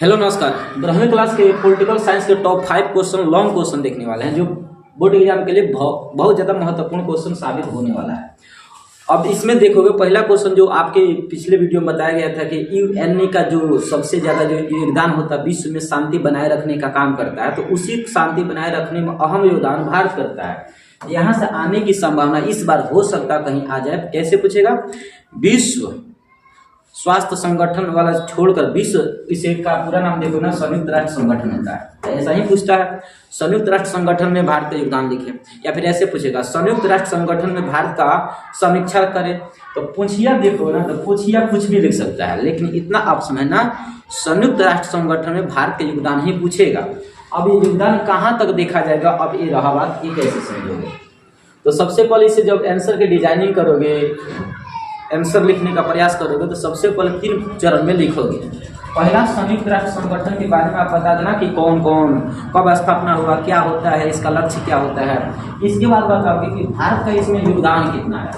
Hello नमस्कार। 12वीं class के पॉलिटिकल साइंस के टॉप 5 क्वेश्चन लॉन्ग क्वेश्चन देखने वाले हैं जो बोर्ड एग्जाम के लिए बहुत ज़्यादा महत्वपूर्ण क्वेश्चन साबित होने वाला है। अब इसमें देखोगे पहला क्वेश्चन जो आपके पिछले वीडियो में बताया गया था कि यूएनए का जो सबसे ज़्यादा जो योगदान होता है विश्व में शांति बनाए रखने का काम करता है, तो उसी शांति बनाए रखने में अहम योगदान भारत करता है। यहाँ से आने की संभावना इस बार हो सकता कहीं आ जाए। कैसे पूछेगा? विश्व स्वास्थ्य संगठन वाला छोड़कर विश्व, इसे का पूरा नाम देखो ना, संयुक्त राष्ट्र संगठन होता है। ऐसा ही पूछता है, संयुक्त राष्ट्र संगठन में भारत का योगदान लिखे। या फिर ऐसे पूछेगा, संयुक्त राष्ट्र संगठन में भारत का समीक्षा करे। तो पूछिया देखो ना, तो पूछिया कुछ भी लिख सकता है, लेकिन इतना ऑप्शन है ना, संयुक्त राष्ट्र संगठन में भारत का योगदान ही पूछेगा। अब ये योगदान कहाँ तक देखा जाएगा, अब ये रहा बात, ये कैसे समझोगे? तो सबसे पहले इसे जब आंसर की डिजाइनिंग करोगे, आंसर लिखने का प्रयास करोगे, तो सबसे पहले 3 चरण में लिखोगे। पहला, संयुक्त राष्ट्र संगठन के बारे में आप बता देना कि कौन कौन कब स्थापना हुआ, क्या होता है, इसका लक्ष्य क्या होता है। इसके बाद बताओगे कि भारत का इसमें योगदान कितना है।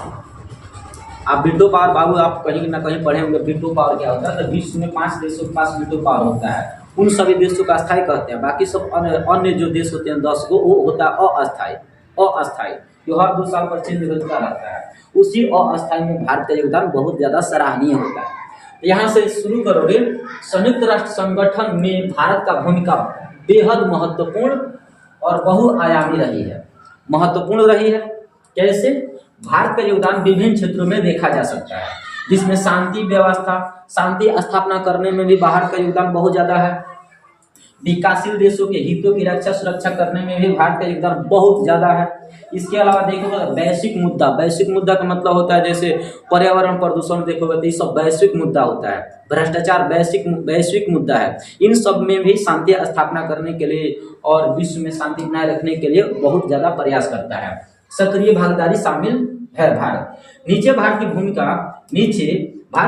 आप वीटो पावर, बाबू आप कहीं ना कहीं पढ़े होंगे वीटो पावर क्या होता है। तो विश्व में 5 देशों के पास वीटो पावर होता है, उन सभी देशों का अस्थायी कहते हैं। बाकी सब अन्य जो देश होते हैं 10 को, वो होता है अस्थायी, जो हर 2 साल पर चेंज होता रहता है। उसी अस्थायी में भारत का योगदान बहुत ज्यादा सराहनीय होता है। यहाँ से शुरू करोगे। संयुक्त राष्ट्र संगठन में भारत का भूमिका बेहद महत्वपूर्ण और बहुआयामी रही है। महत्वपूर्ण रही है कैसे? भारत का योगदान विभिन्न क्षेत्रों में देखा जा सकता है, जिसमें शांति व्यवस्था, शांति स्थापना करने में भी भारत का योगदान बहुत ज्यादा है। विकासशील देशों के हितों की रक्षा सुरक्षा करने में भी भारत का योगदान बहुत ज्यादा है। इसके अलावा देखोगे वैश्विक मुद्दा का मतलब होता है जैसे पर्यावरण प्रदूषण, देखोगे तो ये सब वैश्विक मुद्दा होता है। भ्रष्टाचार वैश्विक मुद्दा है। इन सब में भी शांति स्थापना करने के लिए और विश्व में शांति बनाए रखने के लिए बहुत ज्यादा प्रयास करता है। सक्रिय भागीदारी शामिल है भारत। नीचे भारत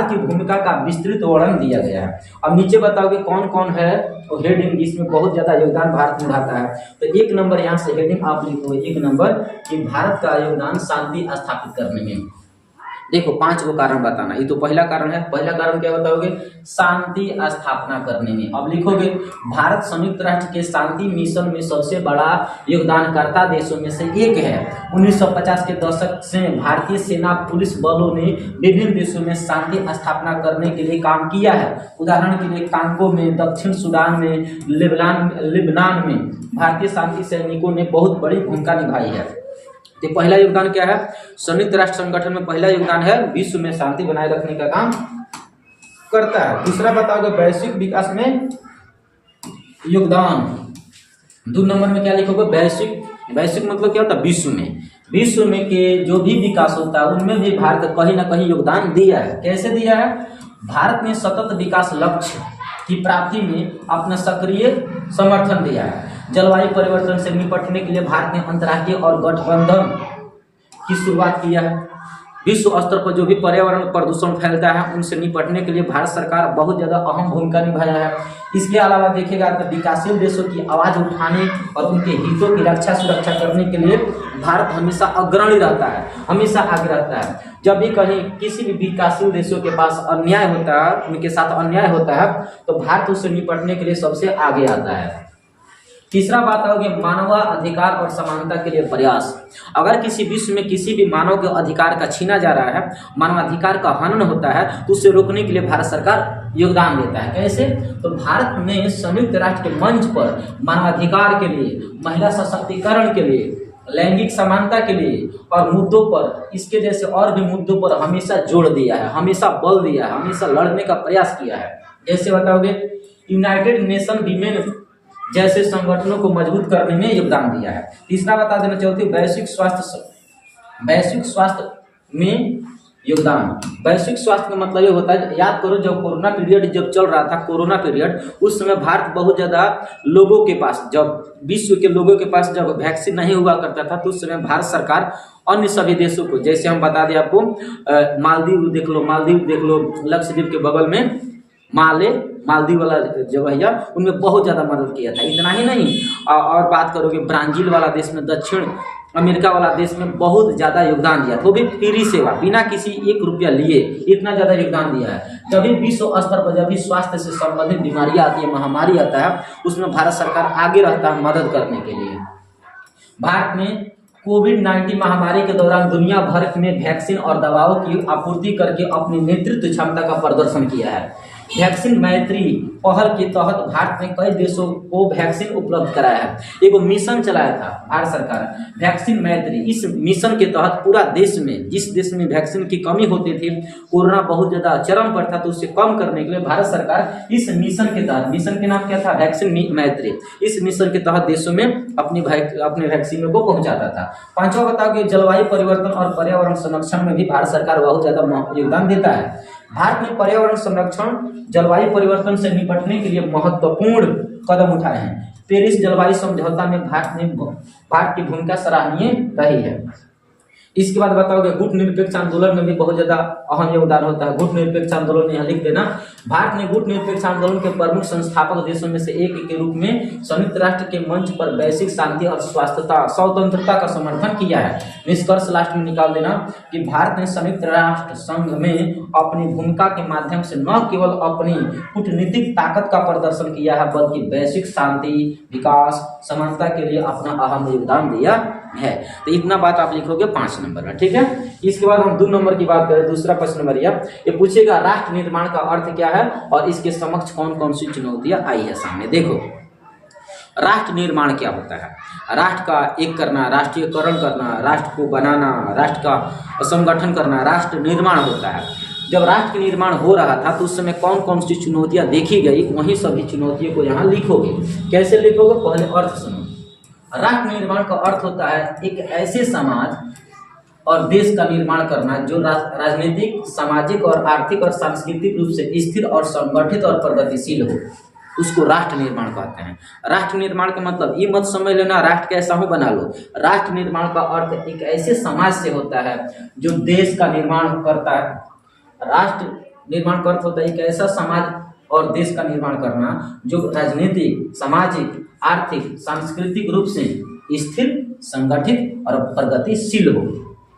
की भूमिका का विस्तृत वर्णन दिया गया है। अब नीचे बताओगे कौन कौन है और हेडिंग जिसमें बहुत ज्यादा योगदान भारत निभाता है। तो 1 नंबर यहाँ से हेडिंग आप लिखोगे, 1 नंबर कि भारत का योगदान शांति स्थापित करने में। देखो 5 को कारण बताना, ये तो पहला कारण है। पहला कारण क्या बताओगे? शांति स्थापना करने में। अब लिखोगे भारत संयुक्त राष्ट्र के शांति मिशन में सबसे बड़ा योगदानकर्ता देशों में से एक है। 1950 के दशक से भारतीय सेना पुलिस बलों ने विभिन्न देशों में शांति स्थापना करने के लिए काम किया है। उदाहरण के लिए कांगो में, दक्षिण सूडान में, लिबनान में भारतीय शांति सैनिकों ने बहुत बड़ी भूमिका निभाई है। तो पहला योगदान क्या है? संयुक्त राष्ट्र संगठन में पहला योगदान है विश्व में शांति बनाए रखने का काम करता है। दूसरा बताओगे वैश्विक विकास में योगदान। 2 नंबर में क्या लिखोगे? वैश्विक मतलब क्या होता है? विश्व में के जो भी विकास होता है उनमें भी भारत कहीं ना कहीं योगदान दिया है। कैसे दिया है? भारत ने सतत विकास लक्ष्य की प्राप्ति में अपना सक्रिय समर्थन दिया है। जलवायु परिवर्तन से निपटने के लिए भारत ने अंतर्राष्ट्रीय और गठबंधन की शुरुआत किया है। विश्व स्तर पर जो भी पर्यावरण प्रदूषण फैलता है उनसे निपटने के लिए भारत सरकार बहुत ज्यादा अहम भूमिका निभाया है। इसके अलावा देखेगा तो विकासशील देशों की आवाज उठाने और उनके हितों की रक्षा सुरक्षा करने के लिए भारत हमेशा अग्रणी रहता है, हमेशा आगे रहता है। जब भी कहीं किसी भी विकासशील देशों के पास अन्याय होता है, उनके साथ अन्याय होता है, तो भारत उससे निपटने के लिए सबसे आगे आता है। तीसरा बात आओगे मानवाधिकार और समानता के लिए प्रयास। अगर किसी विश्व में किसी भी मानव के अधिकार का छीना जा रहा है, मानवाधिकार का हनन होता है, तो उसे रोकने के लिए भारत सरकार योगदान देता है। कैसे? तो भारत ने संयुक्त राष्ट्र के मंच पर मानवाधिकार के लिए, महिला सशक्तिकरण के लिए, लैंगिक समानता के लिए और मुद्दों पर, इसके जैसे और भी मुद्दों पर हमेशा जोड़ दिया है, हमेशा बल दिया है, हमेशा लड़ने का प्रयास किया है। जैसे बताओगे यूनाइटेड नेशन वीमेन जैसे संगठनों को मजबूत करने में योगदान दिया है। तीसरा बता देना चाहती हूँ वैश्विक स्वास्थ्य में योगदान। वैश्विक स्वास्थ्य का मतलब ये होता है, याद करो जब कोरोना पीरियड जब चल रहा था, कोरोना पीरियड, उस समय भारत बहुत ज्यादा लोगों के पास, जब विश्व के लोगों के पास जब वैक्सीन नहीं हुआ करता था, तो उस समय भारत सरकार अन्य सभी देशों को, जैसे हम बता दें आपको, मालदीव देख लो, लक्षद्वीप के बगल में माले मालदीव वाला जो भैया, उनमें बहुत ज़्यादा मदद किया था। इतना ही नहीं, और बात करोगे ब्राज़ील वाला देश में, दक्षिण अमेरिका वाला देश में बहुत ज़्यादा योगदान दिया, वो भी फ्री सेवा, बिना किसी 1 रुपया लिए इतना ज़्यादा योगदान दिया है। जब भी विश्व स्तर पर जब भी स्वास्थ्य से संबंधित बीमारियाँ आती है, महामारी आता है, उसमें भारत सरकार आगे रहता है मदद करने के लिए। भारत ने कोविड-19 महामारी के दौरान दुनिया भर में वैक्सीन और दवाओं की आपूर्ति करके अपनी नेतृत्व क्षमता का प्रदर्शन किया है। वैक्सीन मैत्री पहल के तहत भारत ने कई देशों को वैक्सीन उपलब्ध कराया है। एगो मिशन चलाया था भारत सरकार, वैक्सीन मैत्री। इस मिशन के तहत पूरा देश में, जिस देश में वैक्सीन की कमी होती थी, कोरोना बहुत ज़्यादा चरम पर था, तो उसे कम करने के लिए भारत सरकार इस मिशन के तहत, मिशन के नाम क्या था, वैक्सीन मैत्री, इस मिशन के तहत देशों में अपने वैक्सीनों को पहुंचाता था। पांचवा बताओ कि जलवायु परिवर्तन और पर्यावरण संरक्षण में भी भारत सरकार बहुत ज़्यादा योगदान देता है। भारत ने पर्यावरण संरक्षण, जलवायु परिवर्तन से निपटने के लिए महत्वपूर्ण कदम उठाए हैं। पेरिस जलवायु समझौता में भारत की भूमिका सराहनीय रही है। इसके बाद बताओगे गुट निरपेक्ष आंदोलन में भी बहुत ज़्यादा अहम योगदान होता है। गुट निरपेक्ष आंदोलन यहाँ लिख देना। भारत ने गुट निरपेक्ष आंदोलन के प्रमुख संस्थापक देशों में से एक के रूप में संयुक्त राष्ट्र के मंच पर वैश्विक शांति और स्वतंत्रता का समर्थन किया है। निष्कर्ष लास्ट में निकाल देना कि भारत ने संयुक्त राष्ट्र संघ में अपनी भूमिका के माध्यम से न केवल अपनी कूटनीतिक ताकत का प्रदर्शन किया है, बल्कि वैश्विक शांति, विकास, समानता के लिए अपना अहम योगदान दिया है। तो इतना बात आप लिखोगे 5 नंबर में, ठीक है। इसके बाद हम 2 नंबर की बात करें। दूसरा प्रश्न नंबर ये पूछेगा राष्ट्र निर्माण का अर्थ क्या है और इसके समक्ष कौन कौन सी चुनौतियां आई है सामने। देखो, राष्ट्र निर्माण क्या होता है? राष्ट्र का एक करना, राष्ट्रीयकरण करना, राष्ट्र को बनाना, राष्ट्र का संगठन करना, राष्ट्र निर्माण होता है। जब राष्ट्र निर्माण हो रहा था तो उस समय कौन कौन सी चुनौतियां देखी गई, वही सभी चुनौतियों को यहाँ लिखोगे। कैसे लिखोगे? पहले अर्थ सुनो। राष्ट्र निर्माण का अर्थ होता है एक ऐसे समाज और देश का निर्माण करना जो राजनीतिक, सामाजिक और आर्थिक और सांस्कृतिक रूप से स्थिर और संगठित और प्रगतिशील हो, उसको राष्ट्र निर्माण कहते हैं। राष्ट्र निर्माण का मतलब ये मत समझ लेना राष्ट्र कैसा हो बना लो। राष्ट्र निर्माण का अर्थ एक ऐसे समाज से होता है जो देश का निर्माण करता है। राष्ट्र निर्माण का अर्थ होता है एक ऐसा समाज और देश का निर्माण करना जो राजनीतिक, सामाजिक, आर्थिक, सांस्कृतिक रूप से स्थिर, संगठित और प्रगतिशील हो,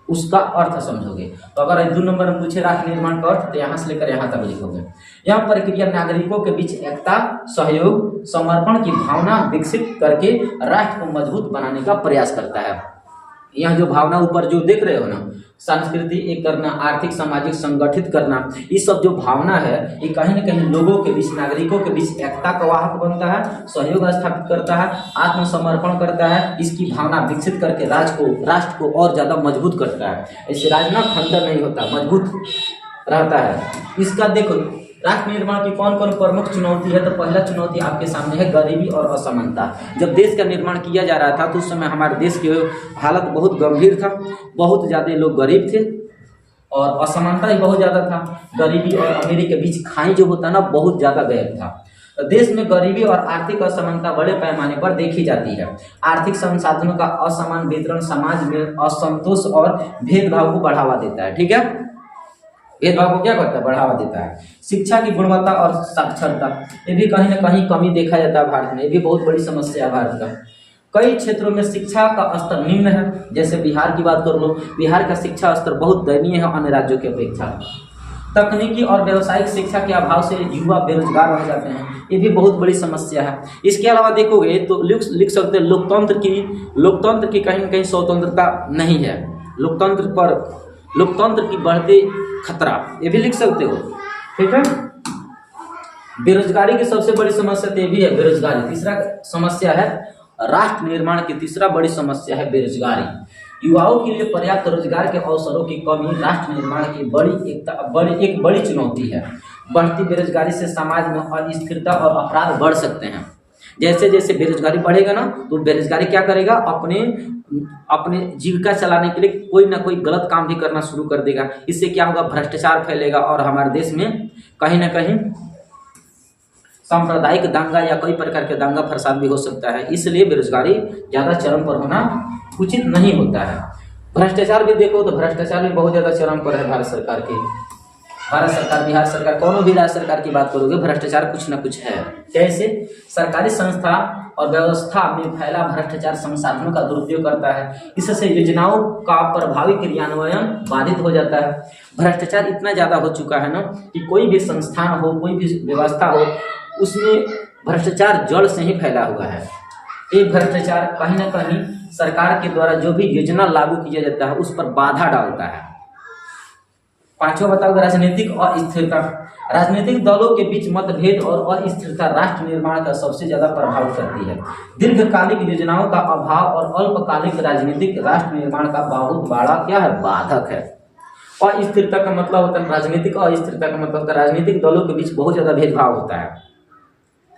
उसका अर्थ समझोगे। तो अगर 2 नंबर में पूछे राष्ट्र निर्माण का अर्थ, तो यहाँ से लेकर यहाँ तक लिखोगे। यह प्रक्रिया नागरिकों के बीच एकता, सहयोग, समर्पण की भावना विकसित करके राष्ट्र को मजबूत बनाने का प्रयास करता है। यह जो भावना ऊपर जो देख रहे हो ना, संस्कृति एक करना, आर्थिक सामाजिक संगठित करना, ये सब जो भावना है ये कहीं न कहीं लोगों के बीच, नागरिकों के बीच एकता का वाहक बनता है, सहयोग स्थापित करता है, आत्मसमर्पण करता है। इसकी भावना विकसित करके राष्ट्र को और ज़्यादा मजबूत करता है। ऐसे राज ना खंडन नहीं होता, मजबूत रहता है। इसका देखो राष्ट्र निर्माण की कौन कौन प्रमुख चुनौती है। तो पहला चुनौती आपके सामने है गरीबी और असमानता। जब देश का निर्माण किया जा रहा था तो उस समय हमारे देश की हालत बहुत गंभीर था, बहुत ज़्यादा लोग गरीब थे और असमानता ही बहुत ज़्यादा था। गरीबी और अमीरी के बीच खाई जो होता ना, बहुत ज़्यादा गैप था। देश में गरीबी और आर्थिक असमानता बड़े पैमाने पर देखी जाती है। आर्थिक संसाधनों का असमान वितरण समाज में असंतोष और भेदभाव को बढ़ावा देता है। ठीक है, भेदभाव को क्या करता है? बढ़ावा देता है। शिक्षा की गुणवत्ता और साक्षरता, ये भी कहीं ना कहीं कमी देखा जाता है भारत में। ये भी बहुत बड़ी समस्या है भारत का। कई क्षेत्रों में शिक्षा का स्तर निम्न है। जैसे बिहार की बात कर लो, बिहार का शिक्षा स्तर बहुत दयनीय है अन्य राज्यों की अपेक्षा। तकनीकी और व्यावसायिक शिक्षा के अभाव से युवा बेरोजगार रह जाते हैं, ये भी बहुत बड़ी समस्या है। इसके अलावा देखोगे तो लिख सकते हैं लोकतंत्र की कहीं ना कहीं स्वतंत्रता नहीं है। लोकतंत्र की बढ़ती खतरा, ये भी लिख सकते हो। ठीक है, बेरोजगारी की सबसे बड़ी समस्या तो ये भी है, बेरोजगारी। तीसरा समस्या है राष्ट्र निर्माण की, तीसरा बड़ी समस्या है बेरोजगारी। युवाओं के लिए पर्याप्त रोजगार के अवसरों की कमी राष्ट्र निर्माण की एक बड़ी चुनौती है। बढ़ती बेरोजगारी से समाज में अस्थिरता और अपराध बढ़ सकते हैं। जैसे जैसे बेरोजगारी बढ़ेगा ना, तो बेरोजगारी क्या करेगा? अपने जीविका चलाने के लिए कोई ना कोई गलत काम भी करना शुरू कर देगा। इससे क्या होगा? भ्रष्टाचार फैलेगा और हमारे देश में कहीं ना कहीं सांप्रदायिक दंगा या कई प्रकार के दंगा फसाद भी हो सकता है। इसलिए बेरोजगारी ज़्यादा चरम पर होना उचित नहीं होता है। भ्रष्टाचार भी देखो तो भ्रष्टाचार भी बहुत ज़्यादा चरम पर है भारत सरकार के। भारत सरकार, बिहार सरकार, कोनो भी राज्य सरकार की बात करोगे, भ्रष्टाचार कुछ ना कुछ है। कैसे? सरकारी संस्था और व्यवस्था में फैला भ्रष्टाचार संसाधनों का दुरुपयोग करता है, इससे योजनाओं का प्रभावी क्रियान्वयन बाधित हो जाता है। भ्रष्टाचार इतना ज़्यादा हो चुका है ना कि कोई भी संस्थान हो, कोई भी व्यवस्था हो, उसमें भ्रष्टाचार जड़ से ही फैला हुआ है। ये भ्रष्टाचार कहीं ना कहीं सरकार के द्वारा जो भी योजना लागू किया जाता है उस पर बाधा डालता है। पांचवा बताओगे राजनीतिक अस्थिरता। राजनीतिक दलों के बीच मतभेद और अस्थिरता राष्ट्र निर्माण का सबसे ज्यादा प्रभावित करती है। दीर्घकालिक योजनाओं का अभाव और अल्पकालिक राजनीतिक राष्ट्र निर्माण का बहुत बड़ा क्या है? बाधक है। अस्थिरता का मतलब होता है, राजनीतिक अस्थिरता का मतलब होता है राजनीतिक दलों के बीच बहुत ज्यादा भेदभाव होता है,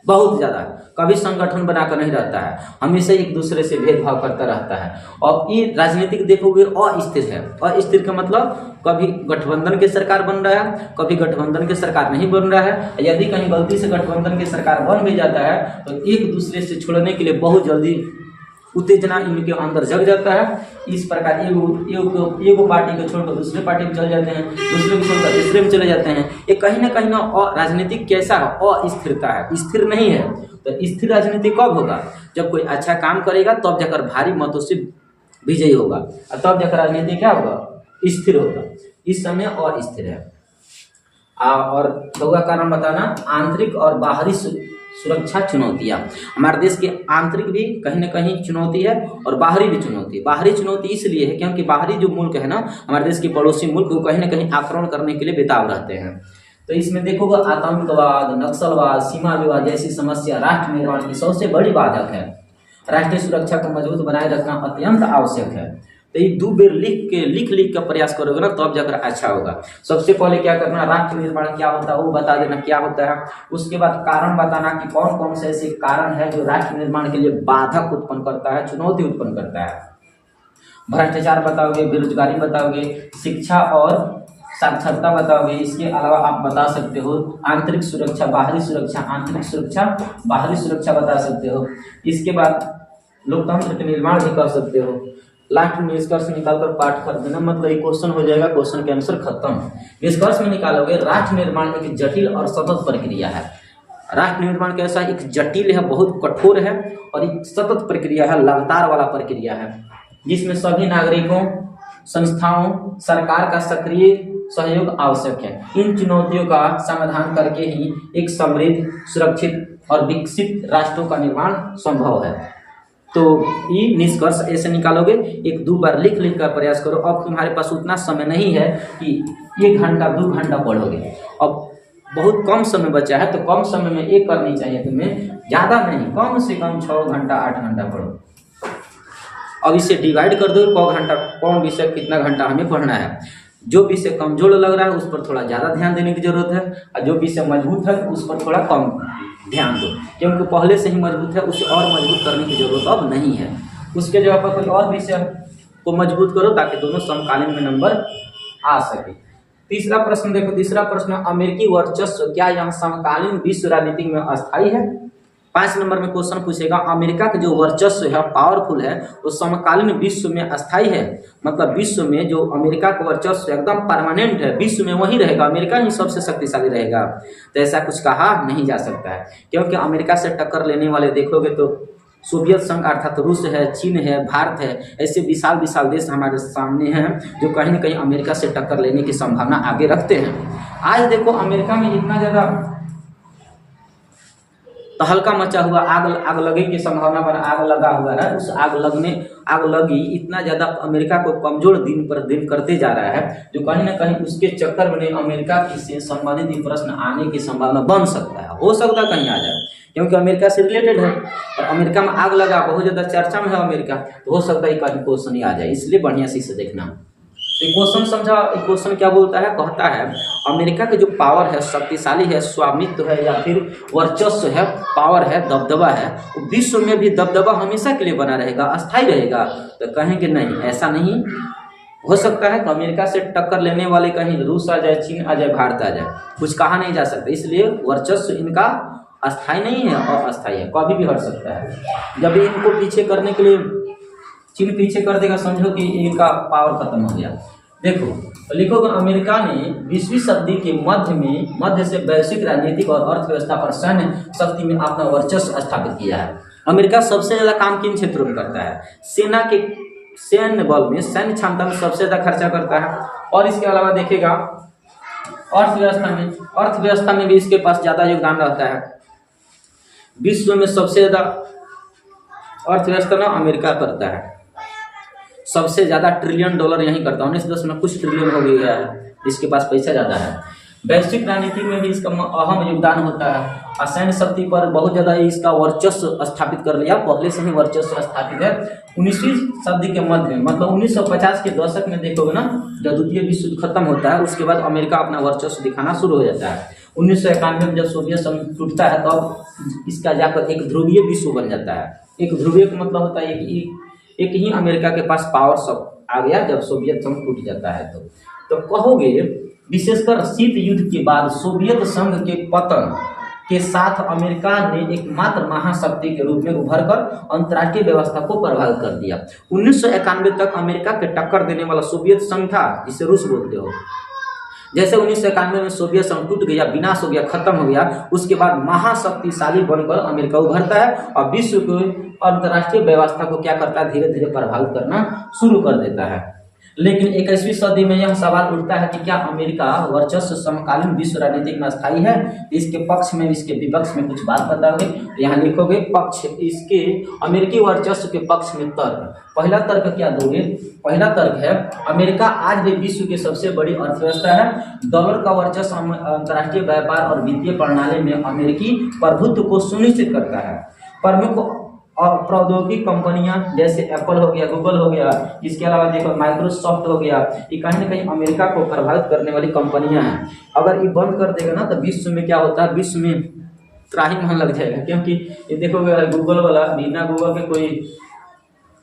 बहुत ज्यादा। कभी संगठन बनाकर नहीं रहता है, हमेशा एक दूसरे से भेदभाव करता रहता है। और ये राजनीतिक देखोगे अस्थिर है। अस्थिर का मतलब कभी गठबंधन के सरकार बन रहा है, कभी गठबंधन के सरकार नहीं बन रहा है। यदि कहीं गलती से गठबंधन के सरकार बन भी जाता है तो एक दूसरे से छोड़ने के लिए बहुत जल्दी उत्तेजना इनके अंदर जग जाता है। इस प्रकार एगो पार्टी को छोड़कर दूसरे पार्टी में चले जाते हैं, दूसरे को छोड़कर तीसरे में चले जाते हैं। ये कहीं ना और राजनीतिक कैसा है? अस्थिरता है, स्थिर नहीं है। तो स्थिर राजनीति कब होगा? जब कोई अच्छा काम करेगा तब जाकर भारी मतों से विजयी होगा, और तब जाकर राजनीति क्या होगा? स्थिर होगा। इस समय अस्थिर है। और दो का कारण बताना, आंतरिक और बाहरी सुरक्षा चुनौतियां। हमारे देश के आंतरिक भी कहीं ना कहीं चुनौती है और बाहरी भी चुनौती है। बाहरी चुनौती इसलिए है क्योंकि बाहरी जो मुल्क है ना, हमारे देश के पड़ोसी मुल्क, वो कहीं ना कहीं आक्रमण करने के लिए बेताब रहते हैं। तो इसमें देखोगे आतंकवाद, नक्सलवाद, सीमा विवाद जैसी समस्या राष्ट्र निर्माण की सबसे बड़ी बाधक है। राष्ट्रीय सुरक्षा को मजबूत बनाए रखना अत्यंत आवश्यक है। तो ये 2 बेर लिख का प्रयास करोगे ना तब जाकर अच्छा होगा। सबसे पहले क्या करना, राष्ट्र निर्माण क्या होता है वो बता देना क्या होता है। उसके बाद कारण बताना कि कौन कौन से ऐसे कारण है जो राष्ट्र निर्माण के लिए बाधक उत्पन्न करता है, चुनौती उत्पन्न करता है। भ्रष्टाचार बताओगे, बेरोजगारी बताओगे, शिक्षा और साक्षरता बताओगे। इसके अलावा आप बता सकते हो आंतरिक सुरक्षा, बाहरी सुरक्षा, आंतरिक सुरक्षा, बाहरी सुरक्षा बता सकते हो। इसके बाद लोकतंत्र के निर्माण भी कर सकते हो। लास्ट में निष्कर्ष निकालकर पाठ कर देना, मतलब एक क्वेश्चन हो जाएगा, क्वेश्चन के आंसर खत्म। निष्कर्ष में निकालोगे राष्ट्र निर्माण एक जटिल और सतत प्रक्रिया है। राष्ट्र निर्माण कैसा? एक जटिल है, बहुत कठोर है और एक सतत प्रक्रिया है, लगातार वाला प्रक्रिया है, जिसमें सभी नागरिकों, संस्थाओं, सरकार का सक्रिय सहयोग आवश्यक है। इन चुनौतियों का समाधान करके ही एक समृद्ध, सुरक्षित और विकसित राष्ट्रों का निर्माण संभव है। तो ये निष्कर्ष ऐसे निकालोगे, 1-2 बार लिख का प्रयास करो। अब तुम्हारे पास उतना समय नहीं है कि 1 घंटा 2 घंटा पढ़ोगे, अब बहुत कम समय बचा है, तो कम समय में एक करनी चाहिए तुम्हें, ज़्यादा नहीं, कम से कम 6 घंटा 8 घंटा पढ़ो। अब इसे डिवाइड कर दो, कौन विषय कितना घंटा हमें पढ़ना है। जो विषय कमजोर लग रहा है उस पर थोड़ा ज़्यादा ध्यान देने की जरूरत है, और जो विषय मजबूत है उस पर थोड़ा कम ध्यान दो, क्योंकि पहले से ही मजबूत है, उसे और मजबूत करने की जरूरत अब नहीं है। उसके जगह पर कोई और विषय को मजबूत करो ताकि दोनों समकालीन में नंबर आ सके। तीसरा प्रश्न देखो, तीसरा प्रश्न, अमेरिकी वर्चस्व क्या यह समकालीन विश्व राजनीति में अस्थायी है? 5 नंबर में क्वेश्चन पूछेगा, अमेरिका का जो वर्चस्व है, पावरफुल है, वो समकालीन विश्व में अस्थायी है। मतलब विश्व में जो अमेरिका का वर्चस्व एकदम परमानेंट है, विश्व में वही रहेगा, अमेरिका ही सबसे शक्तिशाली रहेगा। तो ऐसा कुछ कहा नहीं जा सकता है, क्योंकि अमेरिका से टक्कर लेने वाले देखोगे तो सोवियत संघ अर्थात रूस है, चीन है, भारत है, ऐसे विशाल विशाल देश हमारे सामने हैं जो कहीं ना कहीं अमेरिका से टक्कर लेने की संभावना आगे रखते हैं। आज देखो अमेरिका में इतना ज़्यादा तहलका मचा हुआ, आग लगे की संभावना पर आग लगा हुआ है। उस आग लगी इतना ज़्यादा अमेरिका को कमजोर दिन पर दिन करते जा रहा है, जो कहीं ना कहीं उसके चक्कर में अमेरिका से संबंधित प्रश्न आने की संभावना बन सकता है, हो सकता है कहीं आ जाए, क्योंकि अमेरिका से रिलेटेड है और अमेरिका में आग लगा, बहुत ज़्यादा चर्चा में है अमेरिका, तो हो सकता है कहीं क्वेश्चन ही आ जाए, इसलिए बढ़िया से इसे देखना। क्वेश्चन समझा, क्वेश्चन क्या बोलता है? कहता है अमेरिका की जो पावर है, शक्तिशाली है, स्वामित्व है या फिर वर्चस्व है, पावर है, दबदबा है, वो विश्व में भी दबदबा हमेशा के लिए बना रहेगा, अस्थायी रहेगा। तो कहेंगे नहीं, ऐसा नहीं हो सकता है कि अमेरिका से टक्कर लेने वाले कहीं रूस आ जाए, चीन आ जाए, भारत आ जाए, कुछ कहा नहीं जा सकता। इसलिए वर्चस्व इनका अस्थायी नहीं है और अस्थायी है, कभी भी हट सकता है। जब इनको पीछे करने के लिए चीन पीछे कर देगा, समझो कि इनका पावर खत्म हो गया। देखो तो लिखोगे अमेरिका ने 20वीं सदी के मध्य से वैश्विक राजनीतिक और अर्थव्यवस्था पर सैन्य शक्ति में अपना वर्चस्व स्थापित किया है। अमेरिका सबसे ज्यादा काम किन क्षेत्रों में करता है? सेना के सैन्य बल में, सैन्य क्षमता में सबसे ज्यादा खर्चा करता है। और इसके अलावा देखेगा अर्थव्यवस्था में भी इसके पास ज्यादा योगदान रहता है। विश्व में सबसे ज्यादा अर्थव्यवस्था ना अमेरिका करता है, सबसे ज्यादा ट्रिलियन डॉलर यही करता है, 19 कुछ ट्रिलियन हो गया है, इसके पास पैसा ज्यादा है। वैश्विक राजनीति में भी इसका अहम योगदान होता है और सैन्य शक्ति पर बहुत ज्यादा इसका वर्चस्व स्थापित कर लिया, पहले से ही वर्चस्व स्थापित है। 19वीं सदी के मध्य में, मतलब 1950 के दशक में देखोगे ना, जब द्वितीय विश्व युद्ध खत्म होता है उसके बाद अमेरिका अपना वर्चस्व दिखाना शुरू हो जाता है। 1991 में जब सोवियत संघ टूटता है तब इसका जाकर एक ध्रुवीय विश्व बन जाता है। एक ध्रुवीय का मतलब होता है एक ही अमेरिका के पास पावर सब आ गया जब सोवियत संघ टूट जाता है। तो कहोगे विशेषकर शीत युद्ध के बाद सोवियत संघ के पतन के साथ अमेरिका ने एकमात्र महाशक्ति के रूप में उभरकर अंतर्राष्ट्रीय व्यवस्था को प्रभावित कर दिया। 1991 तक अमेरिका के टक्कर देने वाला सोवियत संघ था, जिसे रूस बोलते हो। जैसे 1991 में सोवियत संघ टूट गया, विनाश हो गया, खत्म हो गया, उसके बाद महाशक्तिशाली बनकर अमेरिका उभरता है और विश्व को अंतर्राष्ट्रीय व्यवस्था को क्या करता है, धीरे धीरे प्रभावित करना शुरू कर देता है। लेकिन 21वीं सदी में यह सवाल उठता है कि क्या अमेरिका वर्चस्व समकालीन विश्व राजनीति में स्थायी है? इसके पक्ष में, इसके विपक्ष में कुछ बात बताओगे, यहाँ लिखोगे पक्ष, इसके अमेरिकी वर्चस्व के पक्ष में तर्क। पहला तर्क क्या दोगे? पहला तर्क है अमेरिका आज भी विश्व की सबसे बड़ी अर्थव्यवस्था है। डॉलर का वर्चस्व अंतर्राष्ट्रीय व्यापार और वित्तीय प्रणाली में अमेरिकी प्रभुत्व को सुनिश्चित करता है। प्रमुख और प्रौद्योगिकी कंपनियां जैसे एप्पल हो गया, गूगल हो गया, इसके अलावा देखो माइक्रोसॉफ्ट हो गया, ये कहीं ना कहीं अमेरिका को प्रभावित करने वाली कंपनियां हैं। अगर ये बंद कर देगा ना तो विश्व में क्या होता है, विश्व में त्राहिमाम लग जाएगा, क्योंकि ये देखोगे गूगल वाला बिना गूगल के कोई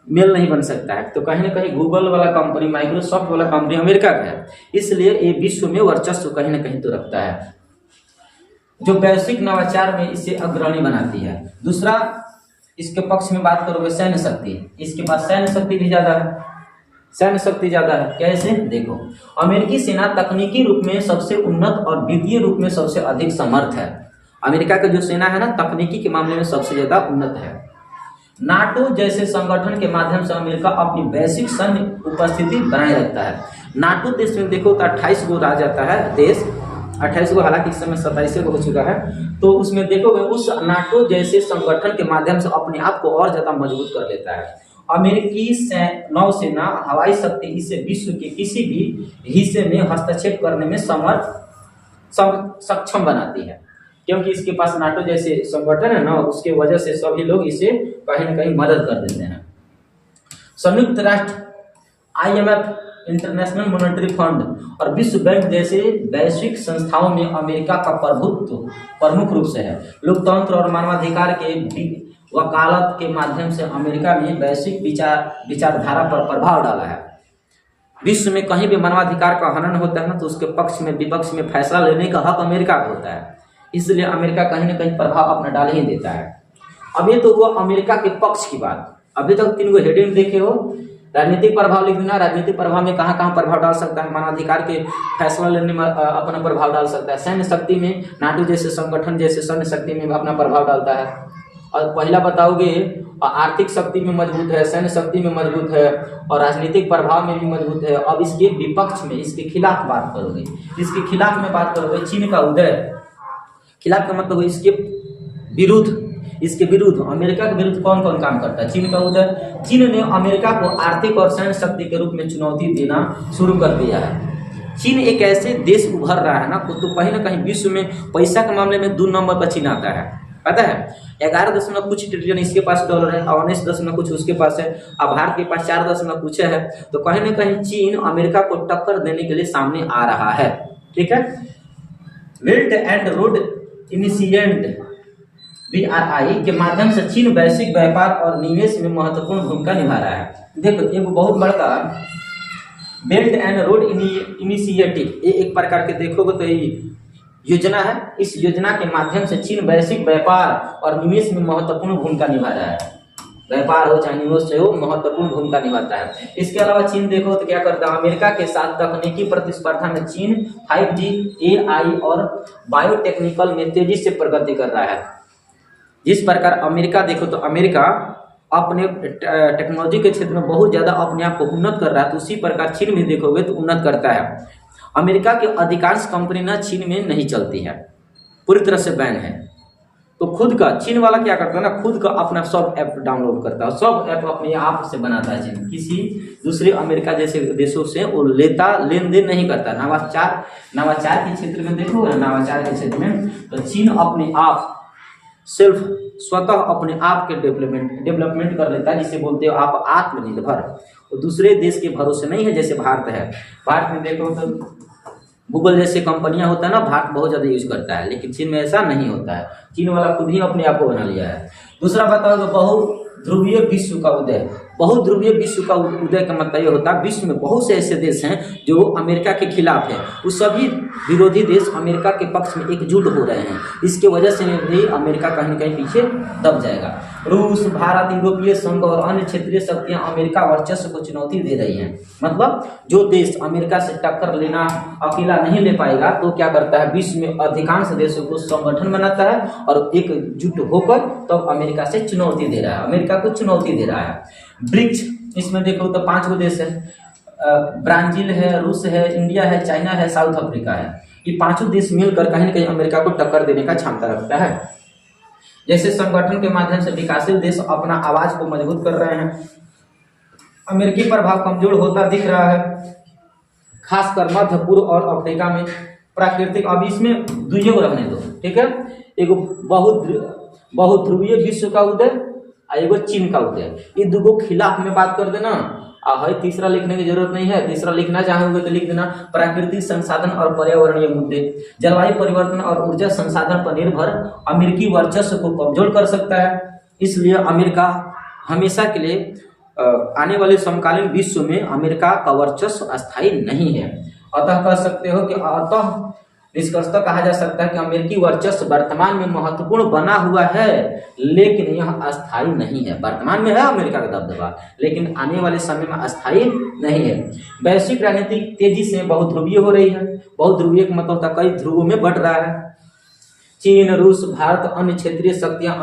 मेल नहीं बन सकता है। तो कहीं ना कहीं गूगल वाला कंपनी, माइक्रोसॉफ्ट वाला कंपनी अमेरिका का है, इसलिए ये विश्व में वर्चस्व कहीं ना कहीं तो रखता है, जो वैश्विक नवाचार में इसे अग्रणी बनाती है। दूसरा, इसके पक्ष में बात करोगे सैन्य शक्ति, इसके पास सैन्य शक्ति भी ज्यादा है, सैन्य शक्ति ज्यादा है। कैसे? देखो अमेरिकी सेना तकनीकी रूप में सबसे उन्नत और वित्तीय रूप में सबसे अधिक समर्थ है। अमेरिका का जो सेना है ना, तकनीकी के मामले में सबसे ज्यादा उन्नत है। नाटो जैसे संगठन के माध्यम से अमेरिका अपनी वैश्विक सैन्य उपस्थिति बनाए रखता है। नाटो देश में देखो तो 28 गो रह जाता है देश, 28 को, हालांकि इस समय 27 को हो चुका है। तो उसमें देखोगे उस नाटो जैसे संगठन के माध्यम से अपने आप को और ज्यादा मजबूत कर लेता है। अमेरिकी नौसेना हवाई शक्ति इसे विश्व के किसी भी हिस्से में हस्तक्षेप करने में सक्षम बनाती है, क्योंकि इसके पास नाटो जैसे संगठन है ना, उसके वजह से सभी लोग इसे कहीं ना कहीं मदद कर देते हैं। संयुक्त राष्ट्र, IMF, इंटरनेशनल मॉनेटरी फंड और विश्व बैंक जैसे वैश्विक संस्थाओं में अमेरिका का प्रभुत्व प्रमुख रूप से है। लोकतंत्र और मानवाधिकार के वकालत के माध्यम से अमेरिका ने वैश्विक विचारधारा पर प्रभाव डाला है। विश्व में कहीं भी मानवाधिकार का हनन होता है ना, तो उसके पक्ष में विपक्ष में फैसला लेने का हक अमेरिका का होता है, इसलिए अमेरिका कहीं ना कहीं प्रभाव अपना डाल ही देता है। अब ये तो हुआ अमेरिका के पक्ष की बात। अभी तक 3 गो हेडिंग देखे हो। राजनीतिक प्रभाव लिख देना, राजनीतिक प्रभाव में कहाँ कहाँ प्रभाव डाल सकता है, मानवाधिकार के फैसला लेने में अपना प्रभाव डाल सकता है। सैन्य शक्ति में नाटो जैसे संगठन जैसे सैन्य शक्ति में अपना प्रभाव डालता है। और पहला बताओगे आर्थिक शक्ति में मजबूत है, सैन्य शक्ति में मजबूत है और राजनीतिक प्रभाव में भी मजबूत है। अब इसके विपक्ष में, इसके खिलाफ बात करोगे, इसके खिलाफ में बात करोगे, चीन का उदय। खिलाफ का मतलब इसके विरुद्ध, इसके विरुद्ध अमेरिका के विरुद्ध कौन कौन काम करता है? चीन का उदय। चीन ने अमेरिका को आर्थिक और सैन्य शक्ति के रूप में चुनौती देना शुरू कर दिया है। चीन एक ऐसे देश उभर रहा है ना, तो कहीं ना कहीं विश्व में पैसा के मामले में 2 नंबर पर चीन आता है। पता है 11 कुछ ट्रिलियन इसके पास डॉलर है और 19 कुछ उसके पास है, और भारत के पास 4 कुछ है। तो कहीं ना कहीं चीन अमेरिका को टक्कर देने के लिए सामने आ रहा है। ठीक है। Belt and road initiative BRI के माध्यम से चीन वैश्विक व्यापार और निवेश में महत्वपूर्ण भूमिका निभा रहा है। देखो एक बहुत बड़ा बेल्ट एंड रोड इनिशिएटिव, ये एक प्रकार के देखोगे तो ये योजना है। इस योजना के माध्यम से चीन वैश्विक व्यापार और निवेश में महत्वपूर्ण भूमिका निभा रहा है। व्यापार हो चाहे निवेश हो, महत्वपूर्ण भूमिका निभाता है। इसके अलावा चीन देखो तो क्या करता है, अमेरिका के साथ तकनीकी प्रतिस्पर्धा में चीन 5G, AI और बायोटेक्निकल में तेजी से प्रगति कर रहा है। जिस प्रकार अमेरिका देखो तो अमेरिका अपने टेक्नोलॉजी के क्षेत्र में बहुत ज़्यादा अपने आप को उन्नत कर रहा है, तो उसी प्रकार चीन भी देखोगे तो उन्नत करता है। अमेरिका की अधिकांश कंपनी ना चीन में नहीं चलती है, पूरी तरह से बैन है। तो खुद का चीन वाला क्या करता है ना, खुद का अपना सब ऐप डाउनलोड करता है, सब ऐप अपने आप से बनाता है चीन, किसी दूसरे अमेरिका जैसे देशों से वो लेन देन नहीं करता। नवाचार के क्षेत्र में देखो, नवाचार के क्षेत्र में तो चीन अपने आप स्वतः अपने आप के डेवलपमेंट कर लेता है, जिसे बोलते हो आप आत्मनिर्भर। तो दूसरे देश के भरोसे नहीं है जैसे भारत है। भारत में देखो तो गूगल जैसे कंपनियां होता है ना, भारत बहुत ज़्यादा यूज करता है, लेकिन चीन में ऐसा नहीं होता है। चीन वाला खुद ही अपने आप को बना लिया है। दूसरा बताओ तो बहुध्रुवीय विश्व का उदय। बहुध्रुवीय विश्व का उदय का मतलब ये होता है विश्व में बहुत से ऐसे देश हैं जो अमेरिका के खिलाफ है, वो सभी विरोधी देश अमेरिका के पक्ष में एकजुट हो रहे हैं। इसके वजह से भी अमेरिका कहीं न कहीं पीछे दब जाएगा। रूस, भारत, यूरोपीय संघ और अन्य क्षेत्रीय शक्तियां अमेरिका वर्चस्व को चुनौती दे रही हैं। मतलब जो देश अमेरिका से टक्कर लेना अकेला नहीं ले पाएगा तो क्या करता है, विश्व में अधिकांश देशों को संगठन बनाता है और एकजुट होकर तब अमेरिका से चुनौती दे रहा है, अमेरिका को चुनौती दे रहा है। ब्रिक्स, इसमें देखो तो 5 गो देश है, ब्राजील है, रूस है, इंडिया है, चाइना है, साउथ अफ्रीका है। ये 5 देश मिलकर कहीं न कहीं अमेरिका को टक्कर देने का क्षमता रखता है। जैसे संगठन के माध्यम से विकासशील देश अपना आवाज को मजबूत कर रहे हैं, अमेरिकी प्रभाव कमजोर होता दिख रहा है, खासकर मध्य पूर्व और अफ्रीका में। प्राकृतिक, अब इसमें दुइयों को रखने दो, ठीक है। एगो बहुध्रुवीय विश्व का उदय और एगो चीन का उदय, ये दुगो खिलाफ में बात कर देना। है तीसरा लिखने की जरूरत नहीं है, तीसरा लिखना चाहोगे तो लिख देना प्राकृतिक संसाधन और पर्यावरणीय मुद्दे। जलवायु परिवर्तन और ऊर्जा संसाधन पर निर्भर अमेरिकी वर्चस्व को कमजोर कर सकता है। इसलिए अमेरिका हमेशा के लिए आने वाले समकालीन विश्व में अमेरिका का वर्चस्व अस्थायी नहीं है। अतः कह सकते हो कि निष्कर्षतः कहा जा सकता है कि अमेरिकी वर्चस्व वर्तमान में महत्वपूर्ण बना हुआ है, लेकिन यह अस्थायी नहीं है। वर्तमान में है अमेरिका का दबदबा, लेकिन आने वाले समय में अस्थायी नहीं है। वैश्विक राजनीति तेजी से बहुध्रुवीय हो रही है। बहुध्रुवीय का मतलब होता है कई ध्रुवों में बंट रहा है। चीन, रूस, भारत, अन्य क्षेत्रीय शक्तियां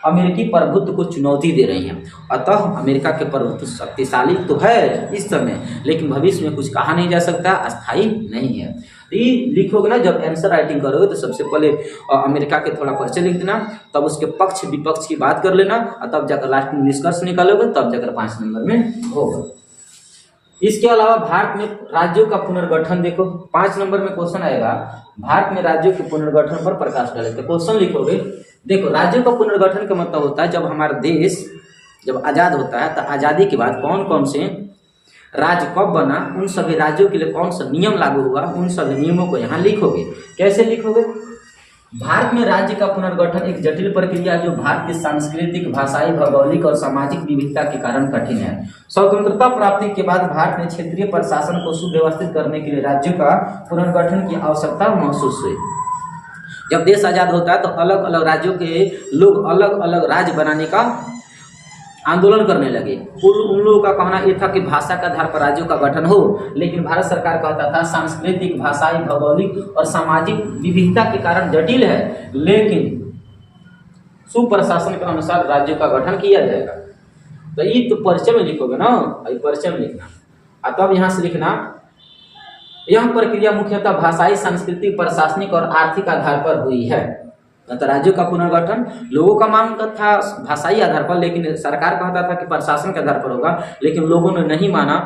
अमेरिकी प्रभुत्व को चुनौती दे रही हैं। अतः अमेरिका के प्रभुत्व शक्तिशाली तो है इस समय, लेकिन भविष्य में कुछ कहा नहीं जा सकता, अस्थायी नहीं है। ये लिखोगे ना, जब आंसर राइटिंग करोगे तो सबसे पहले अमेरिका के थोड़ा परिचय लिख देना, तब उसके पक्ष विपक्ष की बात कर लेना, और तब जाकर लास्ट में निष्कर्ष निकालोगे, तब जाकर 5 नंबर में होगा। इसके अलावा भारत में राज्यों का पुनर्गठन देखो, 5 नंबर में क्वेश्चन आएगा, भारत में राज्यों के पुनर्गठन पर प्रकाश डालेंगे। क्वेश्चन लिखोगे, देखो राज्यों का पुनर्गठन का मतलब होता है जब हमारा देश जब आज़ाद होता है तो आज़ादी के बाद कौन कौन से राज्य कब बना, उन सभी राज्यों के लिए कौन सा नियम लागू हुआ, उन सभी नियमों को यहाँ लिखोगे। कैसे लिखोगे? भारत में राज्य का पुनर्गठन एक जटिल प्रक्रिया जो भारत की सांस्कृतिक, भाषाई, भौगोलिक और सामाजिक विविधता के कारण कठिन है। स्वतंत्रता प्राप्ति के बाद भारत में क्षेत्रीय प्रशासन को सुव्यवस्थित करने के लिए राज्यों का पुनर्गठन की आवश्यकता महसूस हुई। जब देश आजाद होता है तो अलग अलग राज्यों के लोग अलग अलग राज्य बनाने का आंदोलन करने लगे। उन लोगों का कहना यह था कि भाषा के आधार पर राज्यों का गठन हो, लेकिन भारत सरकार कहता था सांस्कृतिक, भाषाई, भौगोलिक और सामाजिक विविधता के कारण जटिल है, लेकिन सुप्रशासन के अनुसार राज्यों का गठन किया जाएगा। तो ये तो परिचय में लिखोगे ना, ये परिचय में लिखना, और तब यहाँ से लिखना यह प्रक्रिया मुख्यतः भाषाई, सांस्कृतिक, प्रशासनिक और आर्थिक आधार पर हुई है। तो राज्यों का पुनर्गठन लोगों का मांग था भाषाई आधार पर, लेकिन सरकार कहता था कि प्रशासन के आधार पर होगा, लेकिन लोगों ने नहीं माना।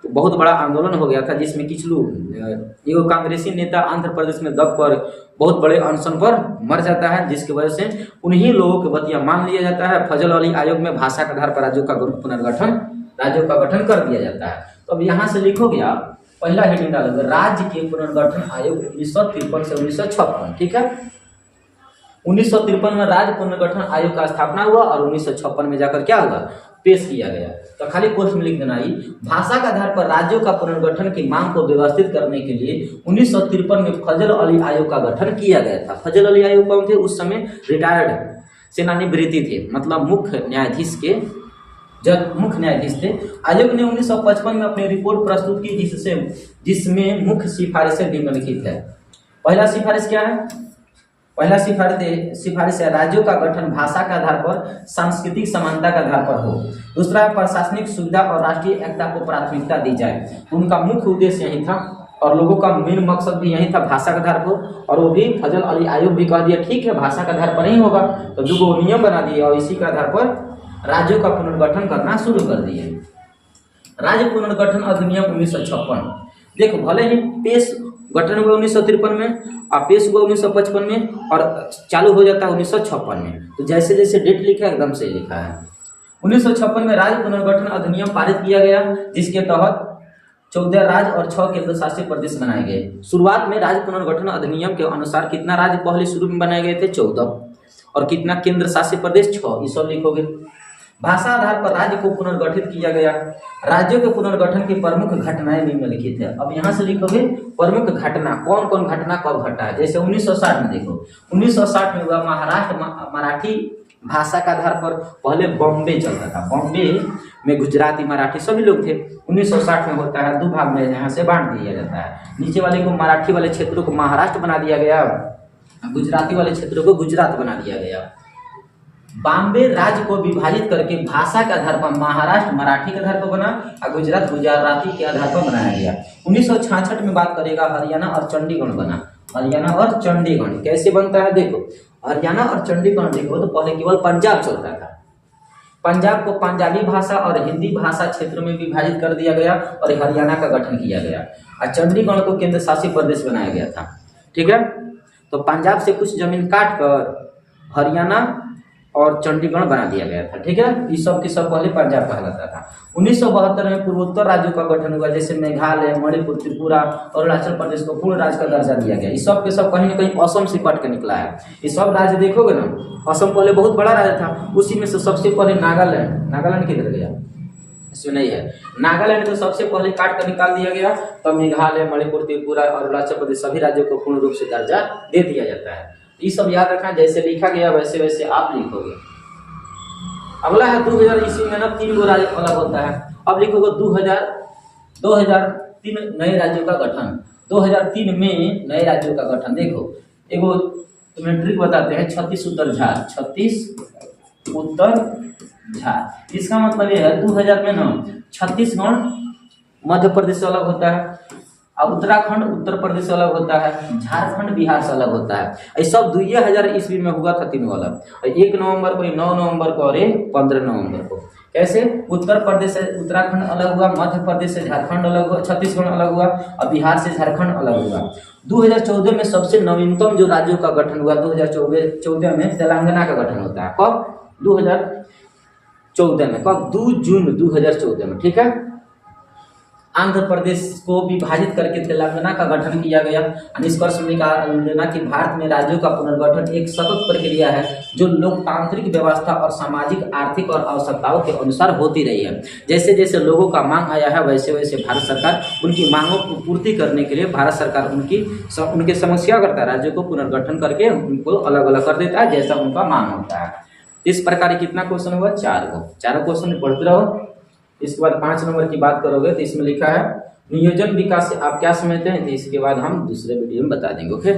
तो बहुत बड़ा आंदोलन हो गया था, जिसमें कुछ लोग, एक कांग्रेसी नेता आंध्र प्रदेश में दब कर बहुत बड़े अनशन पर मर जाता है, जिसकी वजह से उन्हीं लोगों के बतिया मान लिया जाता है। फजल अली आयोग में भाषा के आधार पर राज्यों का गठन कर दिया जाता है। तो अब यहाँ से लिखोगे आप, पहला हेडिंग डालोगे राज्य के पुनर्गठन आयोग 1953 से 1956, ठीक है। 1953 में राज्य पुनर्गठन आयोग का स्थापना हुआ और 1956 में जाकर क्या हुआ, पेश किया गया। तो खाली पोस्ट में लिख देना ही, भाषा के आधार पर राज्यों का पुनर्गठन की मांग को व्यवस्थित करने के लिए 1953 में फजल अली आयोग का गठन किया गया था। फजल अली आयोग कौन थे? उस समय रिटायर्ड सेवानिवृत्ति थे, मतलब मुख्य न्यायाधीश के जब मुख्य न्यायाधीश थे। आयोग ने 1955 में अपनी रिपोर्ट प्रस्तुत की जिसमें मुख्य सिफारिशें निम्नलिखित है। पहला सिफारिश क्या है? पहला सिफारिश है राज्यों का गठन भाषा के आधार पर सांस्कृतिक समानता के आधार पर हो। दूसरा है प्रशासनिक सुविधा और राष्ट्रीय एकता को प्राथमिकता दी जाए। तो उनका मुख्य उद्देश्य यही था और लोगों का मेन मकसद भी यही था, भाषा के आधार पर। और वो भी फजल अली आयोग भी कह दिया ठीक है भाषा के आधार पर ही होगा, तो दो नियम बना दिए और इसी के आधार पर राज्यों का पुनर्गठन करना शुरू कर दिए। राज्य पुनर्गठन अधिनियम 1956। देखो भले ही पेश गठन हुआ 1953 में और पेश हुआ 1955 में और चालू हो जाता है 1956 में। तो जैसे जैसे डेट लिखा है एकदम सही लिखा है। 1956 में राज्य पुनर्गठन अधिनियम पारित किया गया, जिसके तहत 14 राज्य और 6 केंद्र शासित प्रदेश बनाए गए। शुरुआत में राज्य पुनर्गठन अधिनियम के अनुसार कितना राज्य पहले शुरू में बनाए गए थे? 14, और कितना केंद्र शासित प्रदेश? 6। ये सब लिखोगे। भाषा आधार पर राज्य को पुनर्गठित किया गया। राज्यों के पुनर्गठन की प्रमुख घटनाएं निम्नलिखित है। अब यहाँ से लिखोगे प्रमुख घटना, कौन कौन घटना कब घटा है। जैसे 1960 में देखो, 1960 में हुआ महाराष्ट्र मराठी भाषा का आधार पर पहले बॉम्बे चलता था। बॉम्बे में गुजराती मराठी सभी लोग थे। 1960 में होता है, 2 भाग में यहाँ से बांट दिया जाता है। नीचे वाले को मराठी वाले क्षेत्रों को महाराष्ट्र बना दिया गया, गुजराती वाले क्षेत्रों को गुजरात बना दिया गया। बॉम्बे राज्य को विभाजित करके भाषा के आधार पर महाराष्ट्र मराठी के आधार पर बना और गुजरात गुजराती के आधार पर बनाया गया। 1966 में बात करेगा हरियाणा और चंडीगढ़ बना। हरियाणा और चंडीगढ़ कैसे बनता है? देखो हरियाणा और चंडीगढ़ देखो तो पहले केवल पंजाब चलता था। पंजाब को पंजाबी भाषा और हिंदी भाषा क्षेत्र में विभाजित कर दिया गया और हरियाणा का गठन किया गया और चंडीगढ़ को केंद्र शासित प्रदेश बनाया गया था। ठीक है, तो पंजाब से कुछ जमीन काट कर हरियाणा और चंडीगढ़ बना दिया गया था। ठीक है, इस सब के सब पहले पंजाब कहलाता था। 1972 में पूर्वोत्तर राज्यों का गठन हुआ, जैसे मेघालय, मणिपुर, त्रिपुरा और अरुणाचल प्रदेश को पूर्ण राज्य का दर्जा दिया गया। इस सब के सब कहीं न कहीं असम से पट के निकला है। ये सब राज्य देखोगे ना, असम पहले बहुत बड़ा राज्य था, उसी में से सबसे पहले नागालैंड किधर गया? इसमें नहीं है। नागालैंड तो सबसे पहले काट कर निकाल दिया गया, तब मेघालय, मणिपुर, त्रिपुरा और अरुणाचल प्रदेश सभी राज्यों को पूर्ण रूप से दर्जा दे दिया जाता है। ये सब याद रखना, जैसे लिखा गया वैसे वैसे आप लिखोगे। अगला है 2000 ईस्वी में ना 3 गो राज्य अलग होता है। अब लिखोगे 2003 नए राज्यों का गठन। 2003 में नए राज्यों का गठन। देखो एगो तुम्हें ट्रिक बताते हैं, छत्तीस उत्तर झार। इसका मतलब ये है 2000 में ना छत्तीसगढ़ मध्य प्रदेश से अलग होता है, अब उत्तराखंड उत्तर प्रदेश से अलग होता है, झारखंड बिहार से अलग होता है। ये सब 2000 ईस्वी में हुआ था तीनों अलग। 1 नवंबर को, 9 नवंबर को और 15 नवंबर को। कैसे? उत्तर प्रदेश से उत्तराखंड अलग हुआ, मध्य प्रदेश से झारखंड अलग हुआ, छत्तीसगढ़ अलग हुआ और बिहार से झारखंड अलग हुआ। 2014 में सबसे नवीनतम जो राज्यों का गठन हुआ, 2014 में तेलंगाना का गठन होता है। कब? 2014 में। कब? 2 जून 2014 में। ठीक है, आंध्र प्रदेश को विभाजित करके तेलंगाना का गठन किया गया। निष्कर्ष में निकाल लेना कि भारत में राज्यों का पुनर्गठन एक सतत प्रक्रिया है जो लोकतांत्रिक व्यवस्था और सामाजिक, आर्थिक और आवश्यकताओं के अनुसार होती रही है। जैसे जैसे लोगों का मांग आया है वैसे वैसे भारत सरकार उनकी मांगों को पूर्ति करने के लिए भारत सरकार उनके समस्या करता है, राज्यों को पुनर्गठन करके उनको अलग अलग कर देता है जैसा उनका मांग होता है। इस प्रकार कितना क्वेश्चन हुआ? 4 क्वेश्चन पढ़ते रहो। इसके बाद 5 नंबर की बात करोगे तो इसमें लिखा है नियोजन विकास से आप क्या समझते हैं, तो इसके बाद हम दूसरे वीडियो में बता देंगे। ओके।